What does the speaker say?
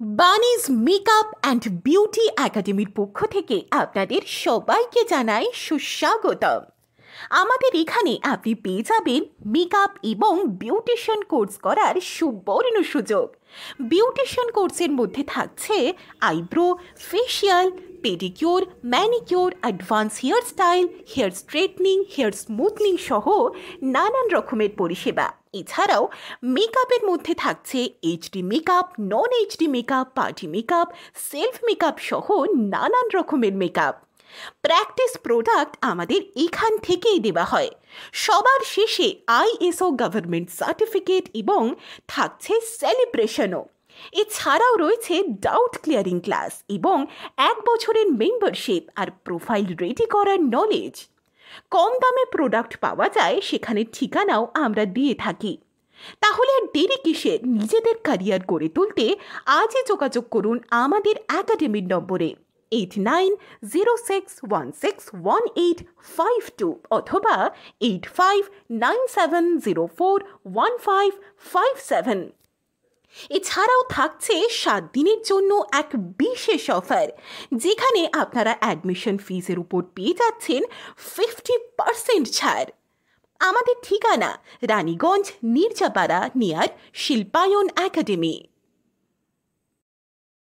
বানিজ makeup and beauty একাডেমির পক্ষ থেকে আপনাদের সবাইকে জানাই সুস্বাগতম। আমাদের এখানে আপনি পেয়ে যাবেন মেকআপ এবং বিউটিশিয়ান কোর্স করার সুবর্ণ সুযোগ। বিউটিশিয়ান কোর্সের মধ্যে থাকছে eyebrow, facial, pedicure, manicure, advance hair style, hair straightening, hair smoothing সহ নানান রকমের পরিষেবা। এছাড়াও মেকআপের মধ্যে থাকছে HD makeup, non HD makeup, party makeup, self makeup সহ নানান রকমের মেকআপ। প্র্যাকটিস প্রোডাক্ট আমাদের এখান থেকেই দেওয়া হয়। সবার শেষে আইএসও গভর্নমেন্ট সার্টিফিকেট এবং থাকছে সেলিব্রেশনও। এছাড়াও রয়েছে ডাউট ক্লিয়ারিং ক্লাস এবং 1 বছরের মেম্বারশিপ আর প্রোফাইল রেডি করার নলেজ। কম দামে প্রোডাক্ট পাওয়া যায়, সেখানে ঠিকানাও আমরা দিয়ে থাকি। তাহলে আর দেরি কিসের? নিজেদের ক্যারিয়ার গড়ে তুলতে আজই যোগাযোগ করুন আমাদের একাডেমির নম্বরে 8906161852 অথবা 8597041557। এছাড়াও থাকছে 7 দিনের জন্য এক বিশেষ অফার, যেখানে আপনারা অ্যাডমিশন ফিজের উপর পেয়ে যাচ্ছেন 50% ছাড়। আমাদের ঠিকানা রানীগঞ্জ, নির্জাপাড়া, নিয়ার শিল্পায়ন একাডেমি।